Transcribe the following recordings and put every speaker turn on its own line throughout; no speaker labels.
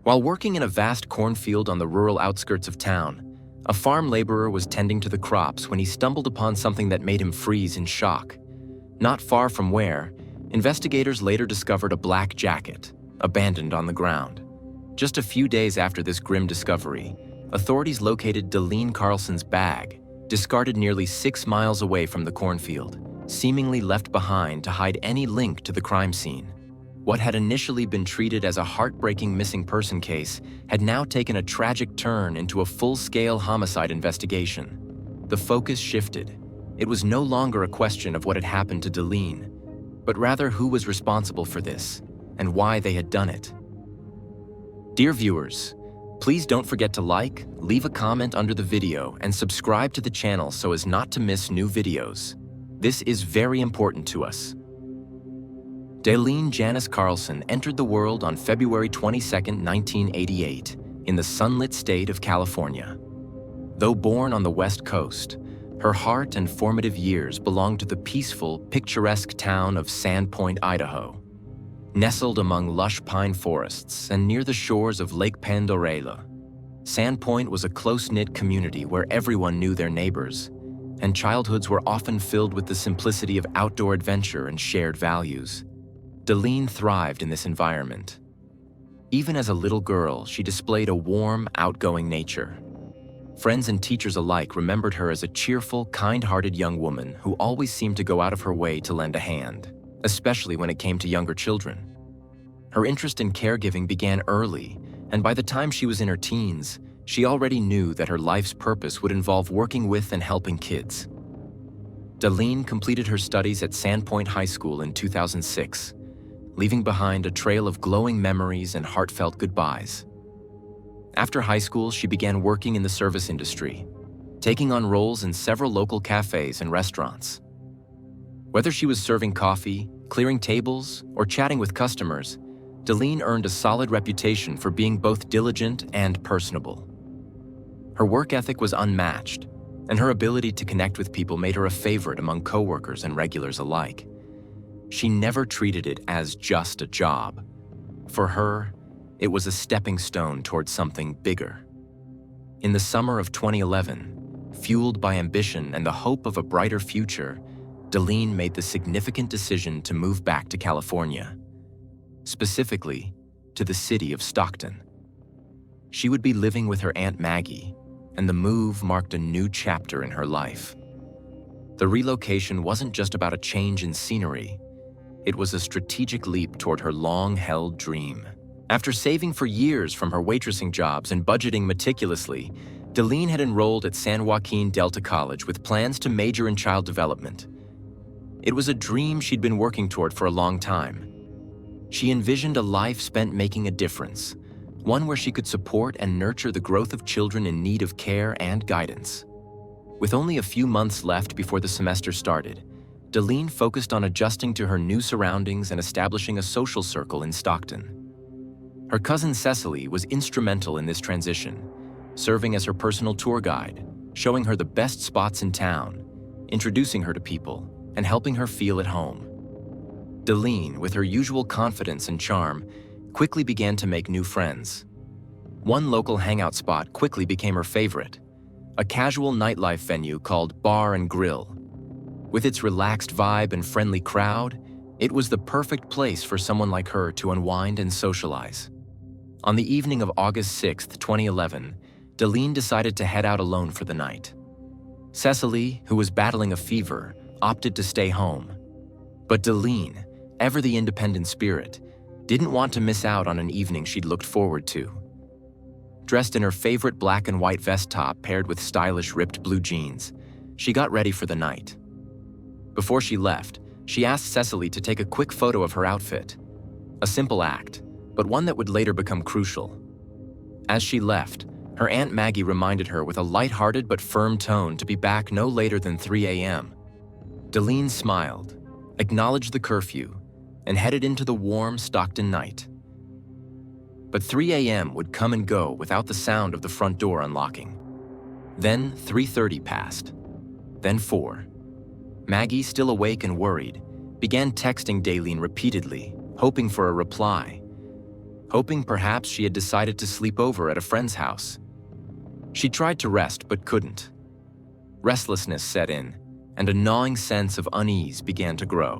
While working in a vast cornfield on the rural outskirts of town, a farm laborer was tending to the crops when he stumbled upon something that made him freeze in shock. Not far from where, investigators later discovered a black jacket, abandoned on the ground. Just a few days after this grim discovery, authorities located Delene Carlson's bag, discarded nearly 6 miles away from the cornfield, seemingly left behind to hide any link to the crime scene. What had initially been treated as a heartbreaking missing person case had now taken a tragic turn into a full-scale homicide investigation. The focus shifted. It was no longer a question of what had happened to Delene, but rather who was responsible for this and why they had done it. Dear viewers, please don't forget to like, leave a comment under the video, and subscribe to the channel so as not to miss new videos. This is very important to us. Delene Janice Carlson entered the world on February 22, 1988, in the sunlit state of California. Though born on the West Coast, her heart and formative years belonged to the peaceful, picturesque town of Sandpoint, Idaho. Nestled among lush pine forests and near the shores of Lake Pandorela, Sandpoint was a close-knit community where everyone knew their neighbors, and childhoods were often filled with the simplicity of outdoor adventure and shared values. Delene thrived in this environment. Even as a little girl, she displayed a warm, outgoing nature. Friends and teachers alike remembered her as a cheerful, kind-hearted young woman who always seemed to go out of her way to lend a hand, especially when it came to younger children. Her interest in caregiving began early, and by the time she was in her teens, she already knew that her life's purpose would involve working with and helping kids. Delene completed her studies at Sandpoint High School in 2006, leaving behind a trail of glowing memories and heartfelt goodbyes. After high school, she began working in the service industry, taking on roles in several local cafes and restaurants. Whether she was serving coffee, clearing tables, or chatting with customers, Delene earned a solid reputation for being both diligent and personable. Her work ethic was unmatched, and her ability to connect with people made her a favorite among coworkers and regulars alike. She never treated it as just a job. For her, it was a stepping stone towards something bigger. In the summer of 2011, fueled by ambition and the hope of a brighter future, Delene made the significant decision to move back to California, specifically to the city of Stockton. She would be living with her Aunt Maggie, and the move marked a new chapter in her life. The relocation wasn't just about a change in scenery. It was a strategic leap toward her long-held dream. After saving for years from her waitressing jobs and budgeting meticulously, Delene had enrolled at San Joaquin Delta College with plans to major in child development. It was a dream she'd been working toward for a long time. She envisioned a life spent making a difference, one where she could support and nurture the growth of children in need of care and guidance. With only a few months left before the semester started, Delene focused on adjusting to her new surroundings and establishing a social circle in Stockton. Her cousin Cecily was instrumental in this transition, serving as her personal tour guide, showing her the best spots in town, introducing her to people, and helping her feel at home. Delene, with her usual confidence and charm, quickly began to make new friends. One local hangout spot quickly became her favorite, a casual nightlife venue called Bar and Grill. With its relaxed vibe and friendly crowd, it was the perfect place for someone like her to unwind and socialize. On the evening of August 6, 2011, Delene decided to head out alone for the night. Cecily, who was battling a fever, opted to stay home. But Delene, ever the independent spirit, didn't want to miss out on an evening she'd looked forward to. Dressed in her favorite black and white vest top paired with stylish ripped blue jeans, she got ready for the night. Before she left, she asked Cecily to take a quick photo of her outfit. A simple act, but one that would later become crucial. As she left, her Aunt Maggie reminded her with a lighthearted but firm tone to be back no later than 3 a.m. Delene smiled, acknowledged the curfew, and headed into the warm Stockton night. But 3 a.m. would come and go without the sound of the front door unlocking. Then 3:30 passed, then 4. Maggie, still awake and worried, began texting Delene repeatedly, hoping for a reply, hoping perhaps she had decided to sleep over at a friend's house. She tried to rest but couldn't. Restlessness set in, and a gnawing sense of unease began to grow.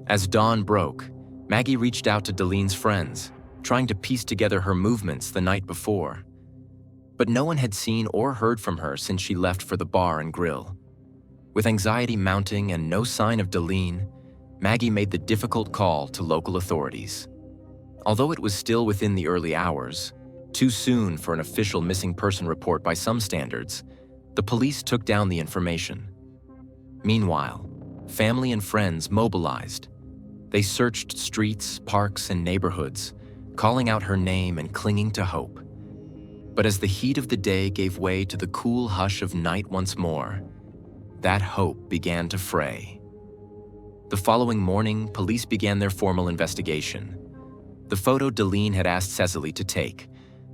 As dawn broke, Maggie reached out to Delene's friends, trying to piece together her movements the night before. But no one had seen or heard from her since she left for the bar and grill. With anxiety mounting and no sign of Delene, Maggie made the difficult call to local authorities. Although it was still within the early hours, too soon for an official missing person report by some standards, the police took down the information. Meanwhile, family and friends mobilized. They searched streets, parks, and neighborhoods, calling out her name and clinging to hope. But as the heat of the day gave way to the cool hush of night once more, that hope began to fray. The following morning, police began their formal investigation. The photo Delene had asked Cecily to take,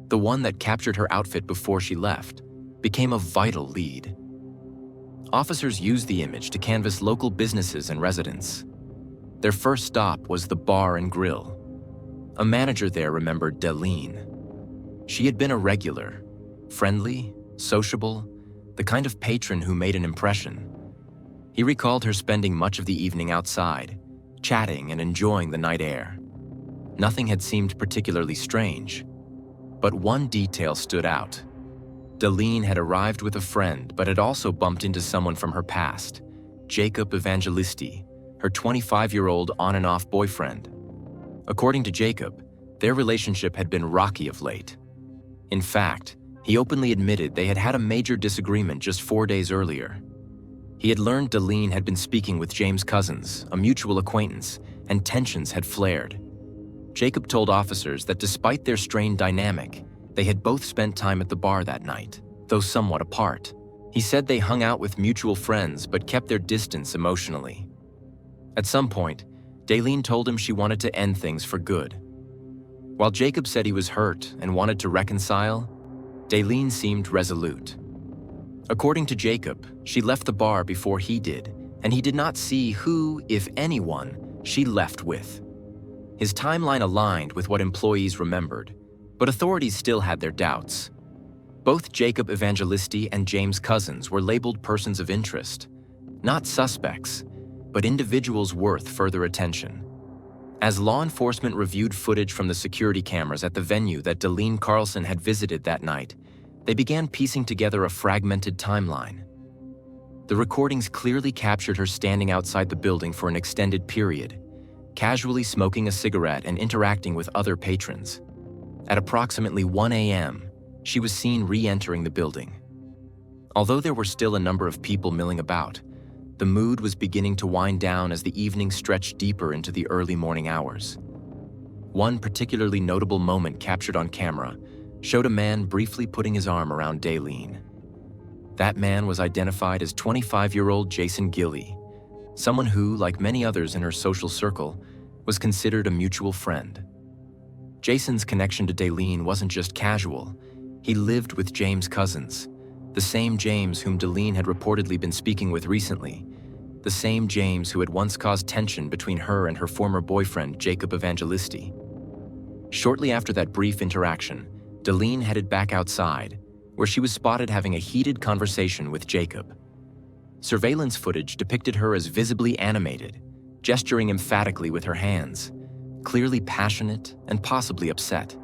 the one that captured her outfit before she left, became a vital lead. Officers used the image to canvass local businesses and residents. Their first stop was the bar and grill. A manager there remembered Delene. She had been a regular, friendly, sociable, the kind of patron who made an impression. He recalled her spending much of the evening outside, chatting and enjoying the night air. Nothing had seemed particularly strange, but one detail stood out. Delene had arrived with a friend, but had also bumped into someone from her past, Jacob Evangelisti, her 25-year-old on-and-off boyfriend. According to Jacob, their relationship had been rocky of late. In fact, he openly admitted they had had a major disagreement just 4 days earlier. He had learned Delene had been speaking with James Cousins, a mutual acquaintance, and tensions had flared. Jacob told officers that despite their strained dynamic, they had both spent time at the bar that night, though somewhat apart. He said they hung out with mutual friends but kept their distance emotionally. At some point, Delene told him she wanted to end things for good. While Jacob said he was hurt and wanted to reconcile, Delene seemed resolute. According to Jacob, she left the bar before he did, and he did not see who, if anyone, she left with. His timeline aligned with what employees remembered, but authorities still had their doubts. Both Jacob Evangelisti and James Cousins were labeled persons of interest, not suspects, but individuals worth further attention. As law enforcement reviewed footage from the security cameras at the venue that Delene Carlson had visited that night, they began piecing together a fragmented timeline. The recordings clearly captured her standing outside the building for an extended period, casually smoking a cigarette and interacting with other patrons. At approximately 1 a.m., she was seen re-entering the building. Although there were still a number of people milling about, the mood was beginning to wind down as the evening stretched deeper into the early morning hours. One particularly notable moment captured on camera showed a man briefly putting his arm around Delene. That man was identified as 25-year-old Jason Gilly, someone who, like many others in her social circle, was considered a mutual friend. Jason's connection to Delene wasn't just casual. He lived with James Cousins, the same James whom Delene had reportedly been speaking with recently, the same James who had once caused tension between her and her former boyfriend, Jacob Evangelisti. Shortly after that brief interaction, Delene headed back outside, where she was spotted having a heated conversation with Jacob. Surveillance footage depicted her as visibly animated, gesturing emphatically with her hands, clearly passionate and possibly upset.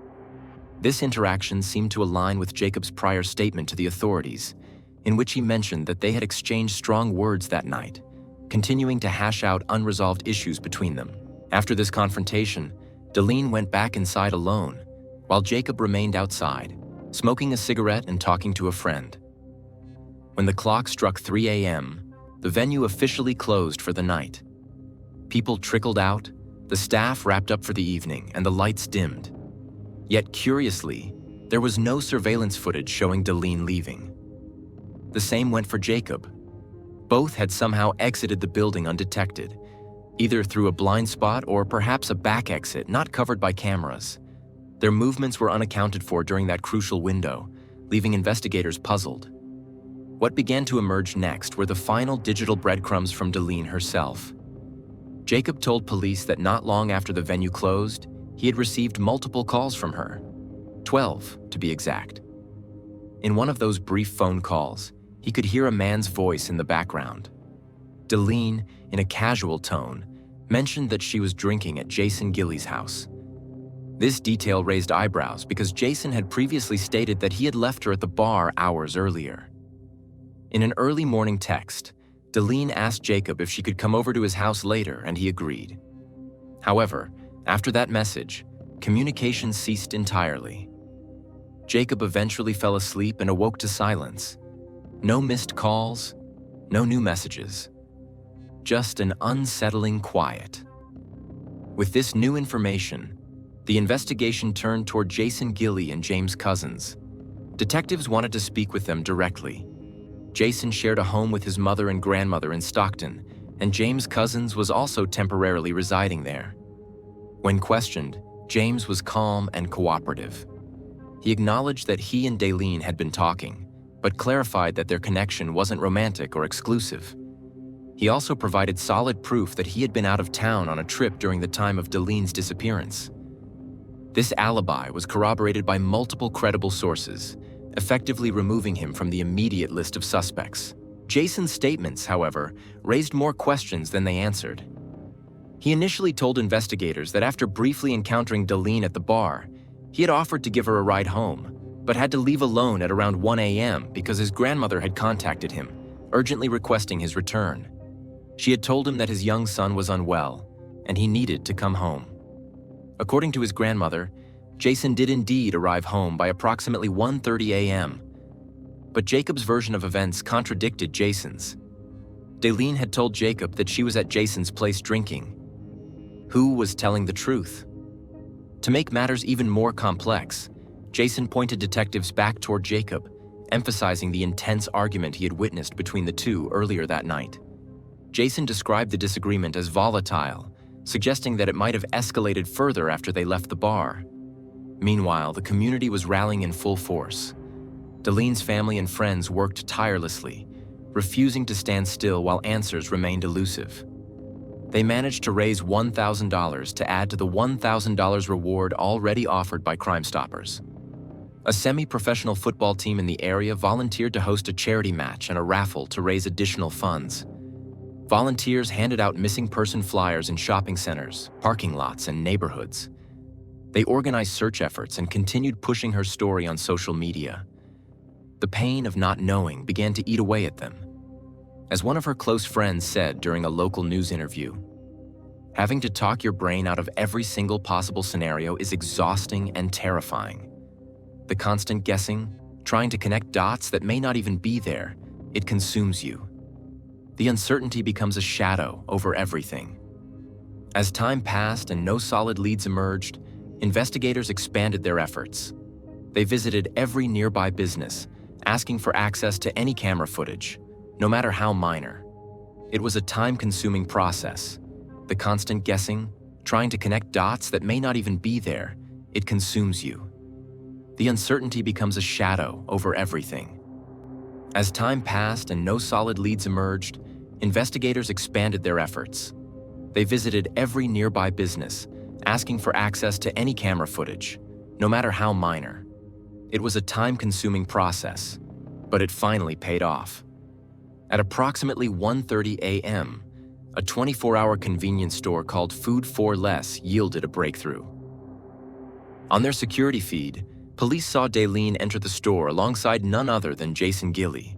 This interaction seemed to align with Jacob's prior statement to the authorities, in which he mentioned that they had exchanged strong words that night, continuing to hash out unresolved issues between them. After this confrontation, Delene went back inside alone, while Jacob remained outside, smoking a cigarette and talking to a friend. When the clock struck 3 a.m., the venue officially closed for the night. People trickled out, the staff wrapped up for the evening, and the lights dimmed. Yet curiously, there was no surveillance footage showing Delene leaving. The same went for Jacob. Both had somehow exited the building undetected, either through a blind spot or perhaps a back exit not covered by cameras. Their movements were unaccounted for during that crucial window, leaving investigators puzzled. What began to emerge next were the final digital breadcrumbs from Delene herself. Jacob told police that not long after the venue closed, He had received multiple calls from her, 12 to be exact. In one of those brief phone calls, he could hear a man's voice in the background. Delene, in a casual tone, mentioned that she was drinking at Jason Gilly's house. This detail raised eyebrows because Jason had previously stated that he had left her at the bar hours earlier. In an early morning text, Delene asked Jacob if she could come over to his house later, and he agreed. However, after that message, communication ceased entirely. Jacob eventually fell asleep and awoke to silence. No missed calls, no new messages. Just an unsettling quiet. With this new information, the investigation turned toward Jason Gilly and James Cousins. Detectives wanted to speak with them directly. Jason shared a home with his mother and grandmother in Stockton, and James Cousins was also temporarily residing there. When questioned, James was calm and cooperative. He acknowledged that he and Delene had been talking, but clarified that their connection wasn't romantic or exclusive. He also provided solid proof that he had been out of town on a trip during the time of Delene's disappearance. This alibi was corroborated by multiple credible sources, effectively removing him from the immediate list of suspects. Jason's statements, however, raised more questions than they answered. He initially told investigators that after briefly encountering Delene at the bar, he had offered to give her a ride home, but had to leave alone at around 1 a.m. because his grandmother had contacted him, urgently requesting his return. She had told him that his young son was unwell, and he needed to come home. According to his grandmother, Jason did indeed arrive home by approximately 1:30 a.m., but Jacob's version of events contradicted Jason's. Delene had told Jacob that she was at Jason's place drinking. Who was telling the truth? To make matters even more complex, Jason pointed detectives back toward Jacob, emphasizing the intense argument he had witnessed between the two earlier that night. Jason described the disagreement as volatile, suggesting that it might have escalated further after they left the bar. Meanwhile, the community was rallying in full force. Delene's family and friends worked tirelessly, refusing to stand still while answers remained elusive. They managed to raise $1,000 to add to the $1,000 reward already offered by Crime Stoppers. A semi-professional football team in the area volunteered to host a charity match and a raffle to raise additional funds. Volunteers handed out missing person flyers in shopping centers, parking lots, and neighborhoods. They organized search efforts and continued pushing her story on social media. The pain of not knowing began to eat away at them. As one of her close friends said during a local news interview, having to talk your brain out of every single possible scenario is exhausting and terrifying. The constant guessing, trying to connect dots that may not even be there, it consumes you. The uncertainty becomes a shadow over everything. As time passed and no solid leads emerged, investigators expanded their efforts. They visited every nearby business, asking for access to any camera footage, no matter how minor. It was a time-consuming process. The constant guessing, trying to connect dots that may not even be there, it consumes you. The uncertainty becomes a shadow over everything. As time passed and no solid leads emerged, investigators expanded their efforts. They visited every nearby business, asking for access to any camera footage, no matter how minor. It was a time-consuming process, but it finally paid off. At approximately 1:30 a.m., a 24-hour convenience store called Food 4 Less yielded a breakthrough. On their security feed, police saw Delene enter the store alongside none other than Jason Gilly.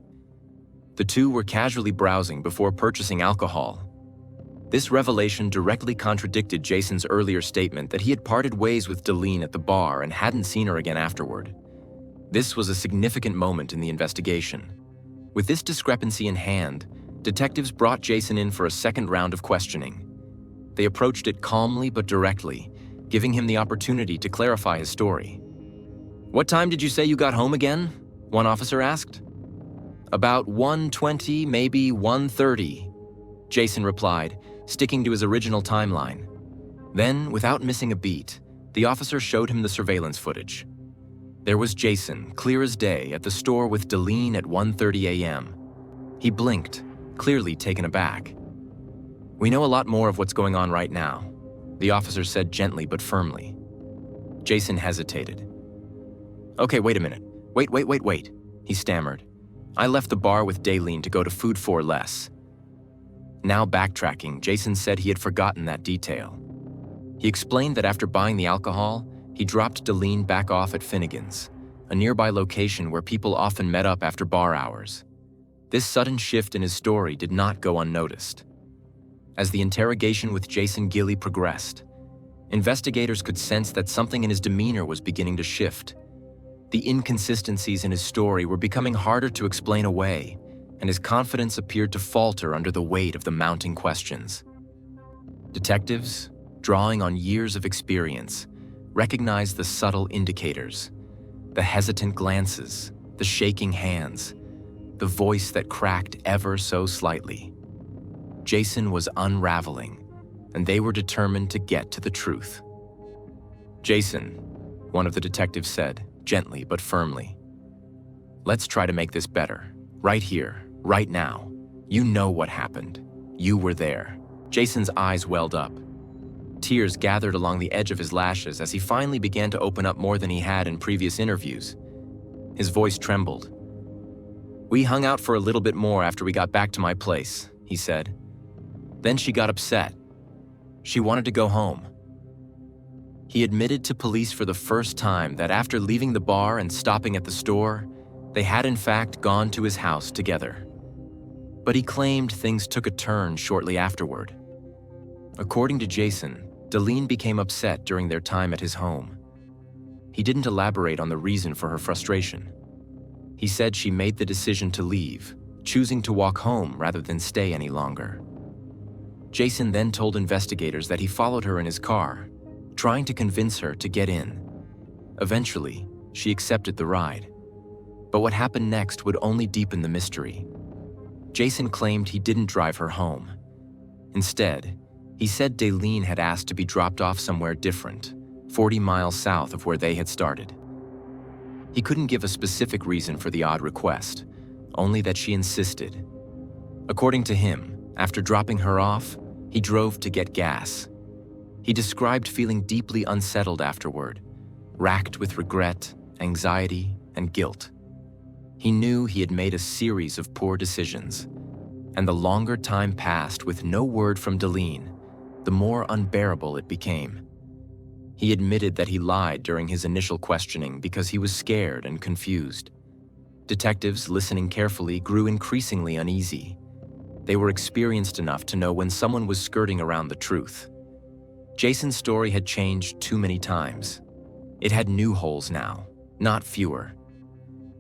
The two were casually browsing before purchasing alcohol. This revelation directly contradicted Jason's earlier statement that he had parted ways with Delene at the bar and hadn't seen her again afterward. This was a significant moment in the investigation. With this discrepancy in hand, detectives brought Jason in for a second round of questioning. They approached it calmly but directly, giving him the opportunity to clarify his story. "What time did you say you got home again?" one officer asked. "About 1:20, maybe 1:30, Jason replied, sticking to his original timeline. Then, without missing a beat, the officer showed him the surveillance footage. There was Jason, clear as day, at the store with Delene at 1:30 a.m. He blinked, clearly taken aback. "We know a lot more of what's going on right now," the officer said gently but firmly. Jason hesitated. Okay, wait a minute. Wait, he stammered. I left the bar with Delene to go to Food for Less. Now backtracking, Jason said he had forgotten that detail. He explained that after buying the alcohol, he dropped Delene back off at Finnegan's, a nearby location where people often met up after bar hours. This sudden shift in his story did not go unnoticed. As the interrogation with Jason Gilly progressed, investigators could sense that something in his demeanor was beginning to shift. The inconsistencies in his story were becoming harder to explain away, and his confidence appeared to falter under the weight of the mounting questions. Detectives, drawing on years of experience, recognized the subtle indicators, the hesitant glances, the shaking hands, the voice that cracked ever so slightly. Jason was unraveling, and they were determined to get to the truth. Jason, one of the detectives said, gently but firmly. Let's try to make this better. Right here, right now. You know what happened. You were there. Jason's eyes welled up. Tears gathered along the edge of his lashes as he finally began to open up more than he had in previous interviews. His voice trembled. We hung out for a little bit more after we got back to my place, he said. Then she got upset. She wanted to go home. He admitted to police for the first time that after leaving the bar and stopping at the store, they had in fact gone to his house together. But he claimed things took a turn shortly afterward. According to Jason, Delene became upset during their time at his home. He didn't elaborate on the reason for her frustration. He said she made the decision to leave, choosing to walk home rather than stay any longer. Jason then told investigators that he followed her in his car, trying to convince her to get in. Eventually, she accepted the ride. But what happened next would only deepen the mystery. Jason claimed he didn't drive her home. Instead, he said Delene had asked to be dropped off somewhere different, 40 miles south of where they had started. He couldn't give a specific reason for the odd request, only that she insisted. According to him, after dropping her off, he drove to get gas. He described feeling deeply unsettled afterward, racked with regret, anxiety, and guilt. He knew he had made a series of poor decisions, and the longer time passed with no word from Delene, the more unbearable it became. He admitted that he lied during his initial questioning because he was scared and confused. Detectives, listening carefully, grew increasingly uneasy. They were experienced enough to know when someone was skirting around the truth. Jason's story had changed too many times. It had new holes now, not fewer.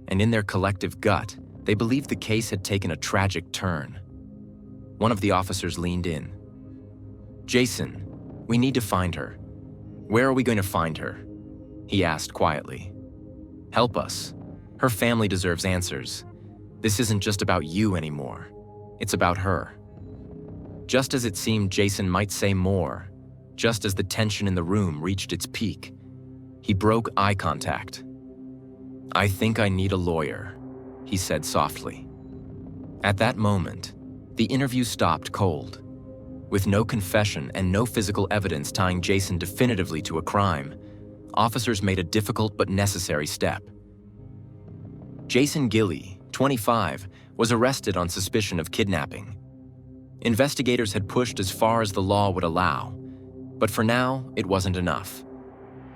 And in their collective gut, they believed the case had taken a tragic turn. One of the officers leaned in. Jason, we need to find her. Where are we going to find her? He asked quietly. Help us. Her family deserves answers. This isn't just about you anymore. It's about her. Just as it seemed Jason might say more, just as the tension in the room reached its peak, he broke eye contact. I think I need a lawyer, he said softly. At that moment, the interview stopped cold. With no confession and no physical evidence tying Jason definitively to a crime, officers made a difficult but necessary step. Jason Gilly, 25, was arrested on suspicion of kidnapping. Investigators had pushed as far as the law would allow, but for now, it wasn't enough.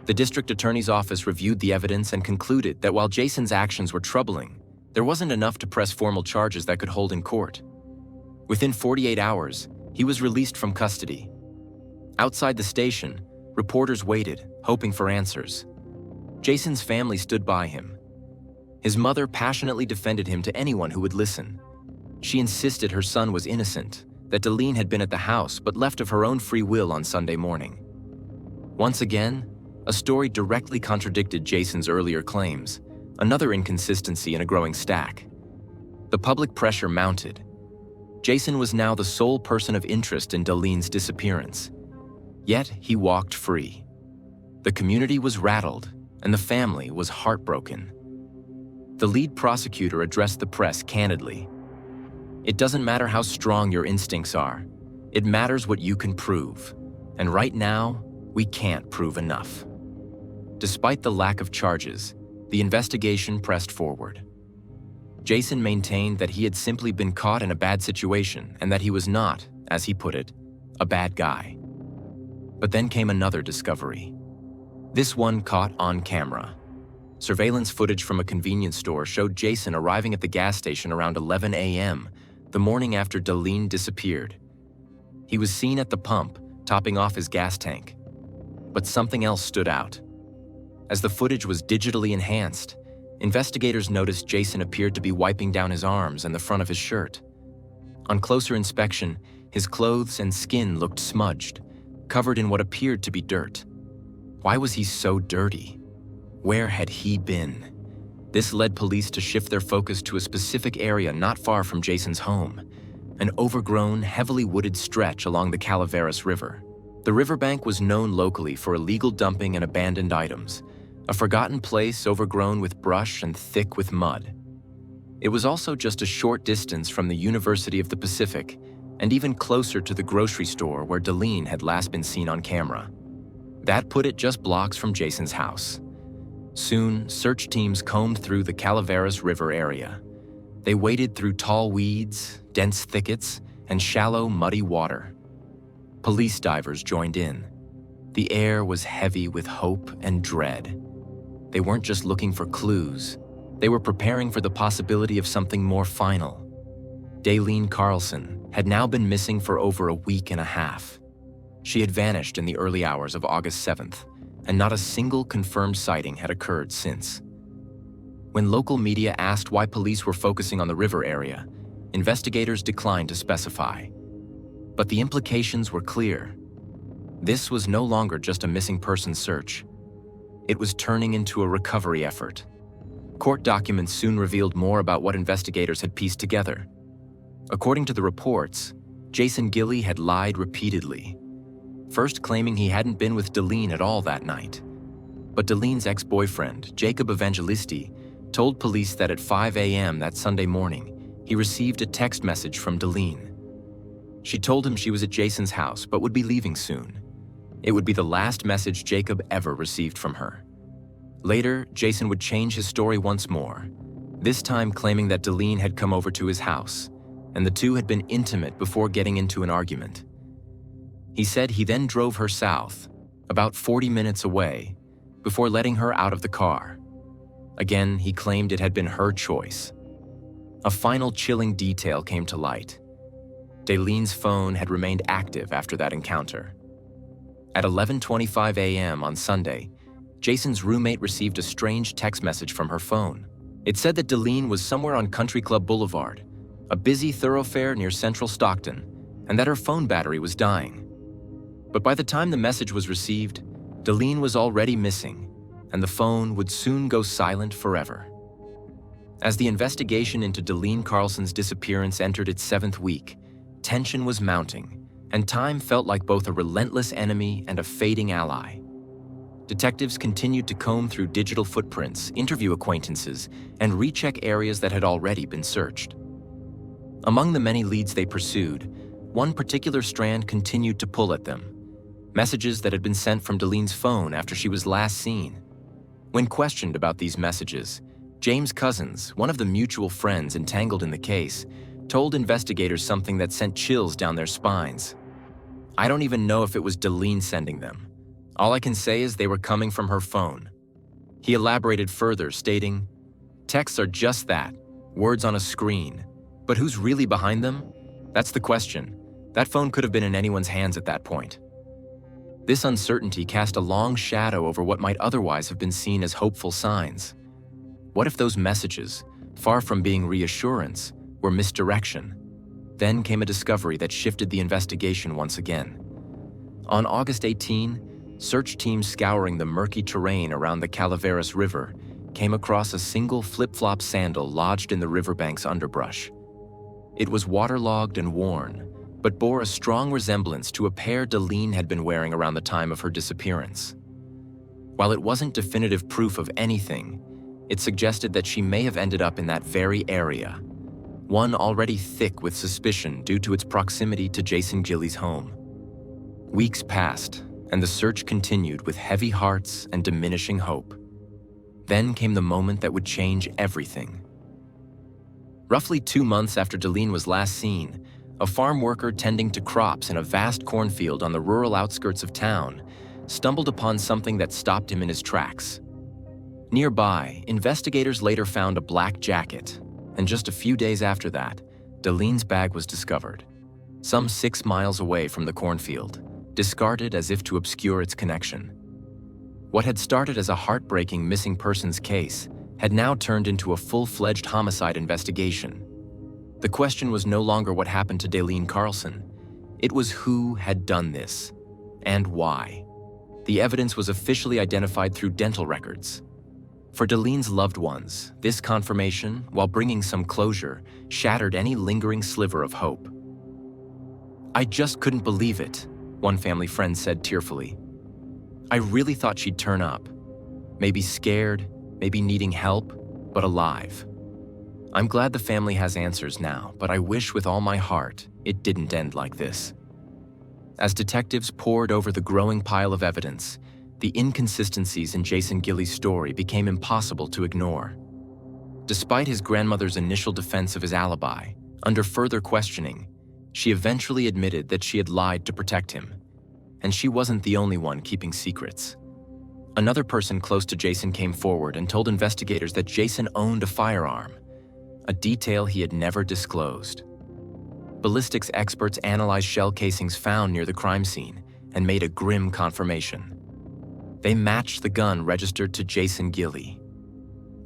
The district attorney's office reviewed the evidence and concluded that while Jason's actions were troubling, there wasn't enough to press formal charges that could hold in court. Within 48 hours, he was released from custody. Outside the station, reporters waited, hoping for answers. Jason's family stood by him. His mother passionately defended him to anyone who would listen. She insisted her son was innocent, that Delene had been at the house but left of her own free will on Sunday morning. Once again, a story directly contradicted Jason's earlier claims, another inconsistency in a growing stack. The public pressure mounted. Jason was now the sole person of interest in Delene's disappearance. Yet he walked free. The community was rattled, and the family was heartbroken. The lead prosecutor addressed the press candidly. It doesn't matter how strong your instincts are. It matters what you can prove. And right now, we can't prove enough. Despite the lack of charges, the investigation pressed forward. Jason maintained that he had simply been caught in a bad situation and that he was not, as he put it, a bad guy. But then came another discovery. This one caught on camera. Surveillance footage from a convenience store showed Jason arriving at the gas station around 11 a.m., the morning after Delene disappeared. He was seen at the pump, topping off his gas tank. But something else stood out. As the footage was digitally enhanced, investigators noticed Jason appeared to be wiping down his arms and the front of his shirt. On closer inspection, his clothes and skin looked smudged, covered in what appeared to be dirt. Why was he so dirty? Where had he been? This led police to shift their focus to a specific area not far from Jason's home, an overgrown, heavily wooded stretch along the Calaveras River. The riverbank was known locally for illegal dumping and abandoned items, a forgotten place overgrown with brush and thick with mud. It was also just a short distance from the University of the Pacific, and even closer to the grocery store where Delene had last been seen on camera. That put it just blocks from Jason's house. Soon, search teams combed through the Calaveras River area. They waded through tall weeds, dense thickets, and shallow, muddy water. Police divers joined in. The air was heavy with hope and dread. They weren't just looking for clues. They were preparing for the possibility of something more final. Delene Carlson had now been missing for over a week and a half. She had vanished in the early hours of August 7th, and not a single confirmed sighting had occurred since. When local media asked why police were focusing on the river area, investigators declined to specify. But the implications were clear. This was no longer just a missing person search. It was turning into a recovery effort. Court documents soon revealed more about what investigators had pieced together. According to the reports, Jason Gilly had lied repeatedly, first claiming he hadn't been with Delene at all that night. But Delene's ex-boyfriend, Jacob Evangelisti, told police that at 5 a.m. that Sunday morning, he received a text message from Delene. She told him she was at Jason's house but would be leaving soon. It would be the last message Jacob ever received from her. Later, Jason would change his story once more, this time claiming that Delene had come over to his house, and the two had been intimate before getting into an argument. He said he then drove her south, about 40 minutes away, before letting her out of the car. Again, he claimed it had been her choice. A final chilling detail came to light. Delene's phone had remained active after that encounter. At 11:25 a.m. on Sunday, Jason's roommate received a strange text message from her phone. It said that Delene was somewhere on Country Club Boulevard, a busy thoroughfare near central Stockton, and that her phone battery was dying. But by the time the message was received, Delene was already missing, and the phone would soon go silent forever. As the investigation into Delene Carlson's disappearance entered its 7th week, tension was mounting, and time felt like both a relentless enemy and a fading ally. Detectives continued to comb through digital footprints, interview acquaintances, and recheck areas that had already been searched. Among the many leads they pursued, one particular strand continued to pull at them: messages that had been sent from Delene's phone after she was last seen. When questioned about these messages, James Cousins, one of the mutual friends entangled in the case, told investigators something that sent chills down their spines. "I don't even know if it was Delene sending them. All I can say is they were coming from her phone." He elaborated further, stating, "Texts are just that, words on a screen. But who's really behind them? That's the question. That phone could have been in anyone's hands at that point." This uncertainty cast a long shadow over what might otherwise have been seen as hopeful signs. What if those messages, far from being reassurance, were misdirection? Then came a discovery that shifted the investigation once again. On August 18, search teams scouring the murky terrain around the Calaveras River came across a single flip-flop sandal lodged in the riverbank's underbrush. It was waterlogged and worn, but bore a strong resemblance to a pair Delene had been wearing around the time of her disappearance. While it wasn't definitive proof of anything, it suggested that she may have ended up in that very area, one already thick with suspicion due to its proximity to Jason Gilly's home. Weeks passed, and the search continued with heavy hearts and diminishing hope. Then came the moment that would change everything. Roughly 2 months after Delene was last seen, a farm worker tending to crops in a vast cornfield on the rural outskirts of town stumbled upon something that stopped him in his tracks. Nearby, investigators later found a black jacket, and just a few days after that, Delene's bag was discovered, some 6 miles away from the cornfield, discarded as if to obscure its connection. What had started as a heartbreaking missing persons case had now turned into a full-fledged homicide investigation. The question was no longer what happened to Delene Carlson. It was who had done this, and why. The evidence was officially identified through dental records. For Delene's loved ones, this confirmation, while bringing some closure, shattered any lingering sliver of hope. "I just couldn't believe it," one family friend said tearfully. "I really thought she'd turn up. Maybe scared, maybe needing help, but alive. I'm glad the family has answers now, but I wish with all my heart it didn't end like this." As detectives pored over the growing pile of evidence, the inconsistencies in Jason Gilly's story became impossible to ignore. Despite his grandmother's initial defense of his alibi, under further questioning, she eventually admitted that she had lied to protect him. And she wasn't the only one keeping secrets. Another person close to Jason came forward and told investigators that Jason owned a firearm, a detail he had never disclosed. Ballistics experts analyzed shell casings found near the crime scene and made a grim confirmation. They matched the gun registered to Jason Gilly.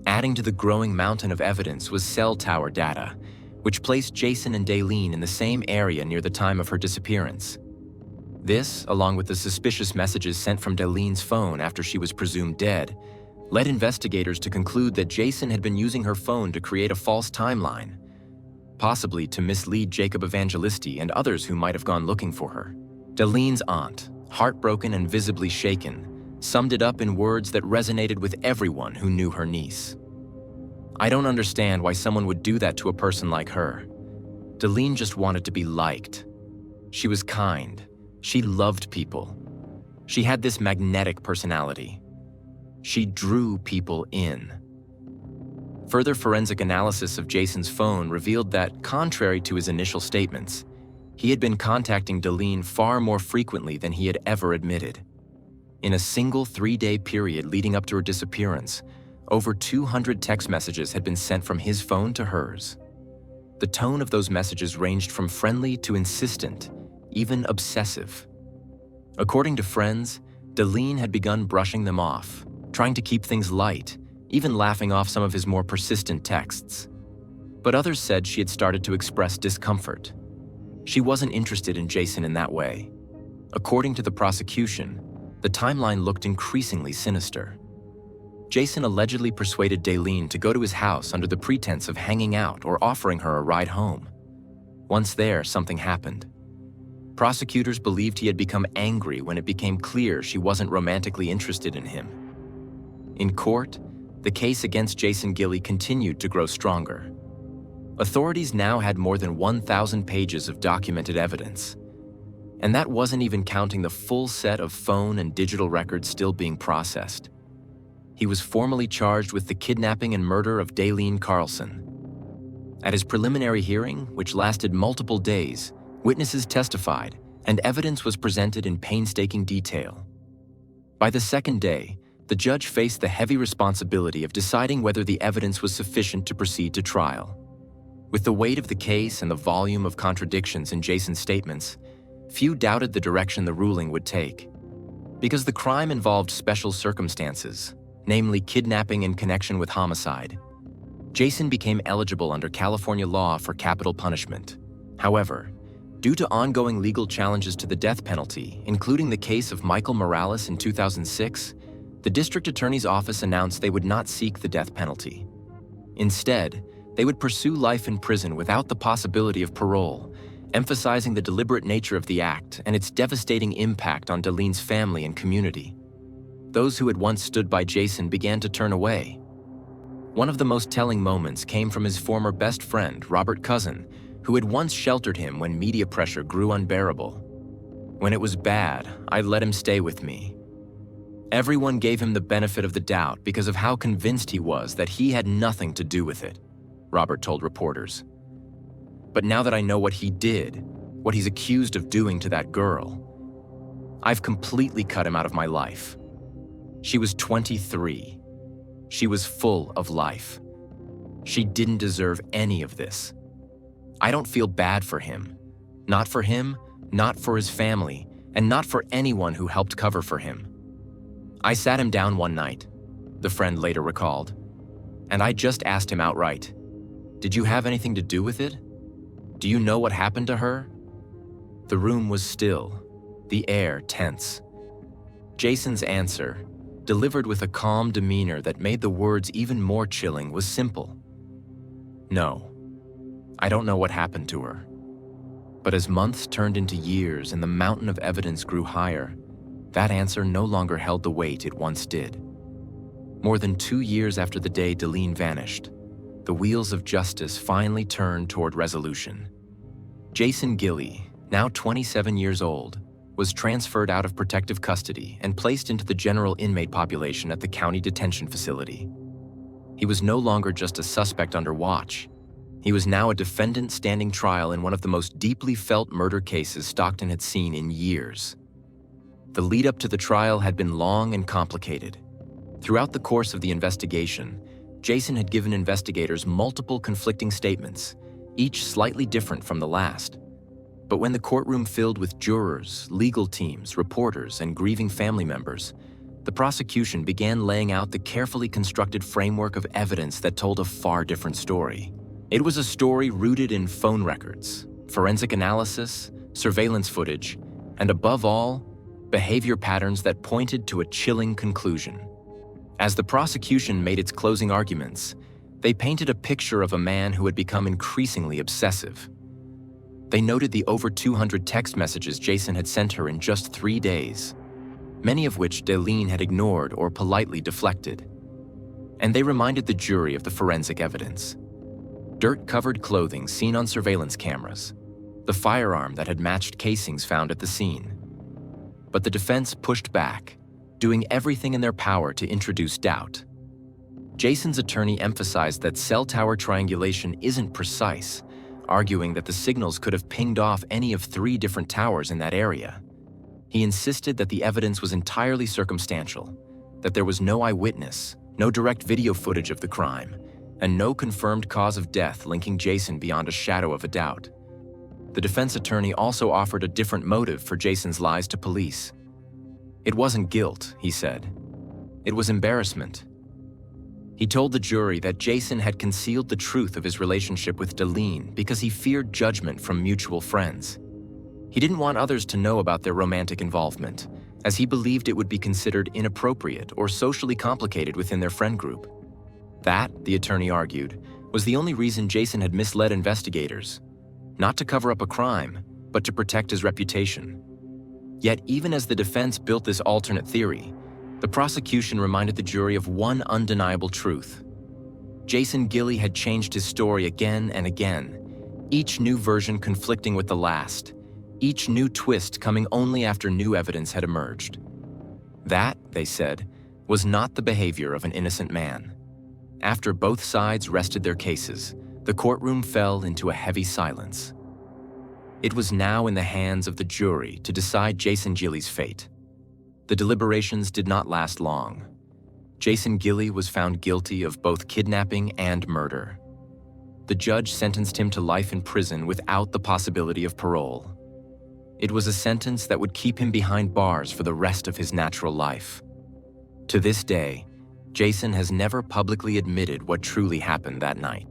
Adding to the growing mountain of evidence was cell tower data, which placed Jason and Delene in the same area near the time of her disappearance. This, along with the suspicious messages sent from Delene's phone after she was presumed dead, led investigators to conclude that Jason had been using her phone to create a false timeline, possibly to mislead Jacob Evangelisti and others who might have gone looking for her. Delene's aunt, heartbroken and visibly shaken, summed it up in words that resonated with everyone who knew her niece. "I don't understand why someone would do that to a person like her. Delene just wanted to be liked. She was kind. She loved people. She had this magnetic personality. She drew people in." Further forensic analysis of Jason's phone revealed that, contrary to his initial statements, he had been contacting Delene far more frequently than he had ever admitted. In a single 3-day period leading up to her disappearance, over 200 text messages had been sent from his phone to hers. The tone of those messages ranged from friendly to insistent, even obsessive. According to friends, Delene had begun brushing them off, trying to keep things light, even laughing off some of his more persistent texts. But others said she had started to express discomfort. She wasn't interested in Jason in that way. According to the prosecution, the timeline looked increasingly sinister. Jason allegedly persuaded Delene to go to his house under the pretense of hanging out or offering her a ride home. Once there, something happened. Prosecutors believed he had become angry when it became clear she wasn't romantically interested in him. In court, the case against Jason Gilly continued to grow stronger. Authorities now had more than 1,000 pages of documented evidence. And that wasn't even counting the full set of phone and digital records still being processed. He was formally charged with the kidnapping and murder of Delene Carlson. At his preliminary hearing, which lasted multiple days, witnesses testified, and evidence was presented in painstaking detail. By the second day, the judge faced the heavy responsibility of deciding whether the evidence was sufficient to proceed to trial. With the weight of the case and the volume of contradictions in Jason's statements, few doubted the direction the ruling would take. Because the crime involved special circumstances, namely kidnapping in connection with homicide, Jason became eligible under California law for capital punishment. However, due to ongoing legal challenges to the death penalty, including the case of Michael Morales in 2006, the district attorney's office announced they would not seek the death penalty. Instead, they would pursue life in prison without the possibility of parole, emphasizing the deliberate nature of the act and its devastating impact on Delene's family and community. Those who had once stood by Jason began to turn away. One of the most telling moments came from his former best friend, Robert Cousin, who had once sheltered him when media pressure grew unbearable. When it was bad, I let him stay with me. Everyone gave him the benefit of the doubt because of how convinced he was that he had nothing to do with it, Robert told reporters. But now that I know what he did, what he's accused of doing to that girl, I've completely cut him out of my life. She was 23. She was full of life. She didn't deserve any of this. I don't feel bad for him. Not for him, not for his family, and not for anyone who helped cover for him. I sat him down one night, the friend later recalled, and I just asked him outright, "Did you have anything to do with it? Do you know what happened to her?" The room was still, the air tense. Jason's answer, delivered with a calm demeanor that made the words even more chilling, was simple. "No, I don't know what happened to her." But as months turned into years and the mountain of evidence grew higher, that answer no longer held the weight it once did. More than 2 years after the day Delene vanished, the wheels of justice finally turned toward resolution. Jason Gilly, now 27 years old, was transferred out of protective custody and placed into the general inmate population at the county detention facility. He was no longer just a suspect under watch. He was now a defendant standing trial in one of the most deeply felt murder cases Stockton had seen in years. The lead-up to the trial had been long and complicated. Throughout the course of the investigation, Jason had given investigators multiple conflicting statements, each slightly different from the last. But when the courtroom filled with jurors, legal teams, reporters, and grieving family members, the prosecution began laying out the carefully constructed framework of evidence that told a far different story. It was a story rooted in phone records, forensic analysis, surveillance footage, and above all, behavior patterns that pointed to a chilling conclusion. As the prosecution made its closing arguments, they painted a picture of a man who had become increasingly obsessive. They noted the over 200 text messages Jason had sent her in just 3 days, many of which Delene had ignored or politely deflected. And they reminded the jury of the forensic evidence. Dirt-covered clothing seen on surveillance cameras, the firearm that had matched casings found at the scene. But the defense pushed back, doing everything in their power to introduce doubt. Jason's attorney emphasized that cell tower triangulation isn't precise, arguing that the signals could have pinged off any of 3 different towers in that area. He insisted that the evidence was entirely circumstantial, that there was no eyewitness, no direct video footage of the crime, and no confirmed cause of death linking Jason beyond a shadow of a doubt. The defense attorney also offered a different motive for Jason's lies to police. It wasn't guilt, he said. It was embarrassment. He told the jury that Jason had concealed the truth of his relationship with Delene because he feared judgment from mutual friends. He didn't want others to know about their romantic involvement, as he believed it would be considered inappropriate or socially complicated within their friend group. That, the attorney argued, was the only reason Jason had misled investigators. Not to cover up a crime, but to protect his reputation. Yet even as the defense built this alternate theory, the prosecution reminded the jury of one undeniable truth. Jason Gilly had changed his story again and again, each new version conflicting with the last, each new twist coming only after new evidence had emerged. That, they said, was not the behavior of an innocent man. After both sides rested their cases, the courtroom fell into a heavy silence. It was now in the hands of the jury to decide Jason Gilly's fate. The deliberations did not last long. Jason Gilly was found guilty of both kidnapping and murder. The judge sentenced him to life in prison without the possibility of parole. It was a sentence that would keep him behind bars for the rest of his natural life. To this day, Jason has never publicly admitted what truly happened that night.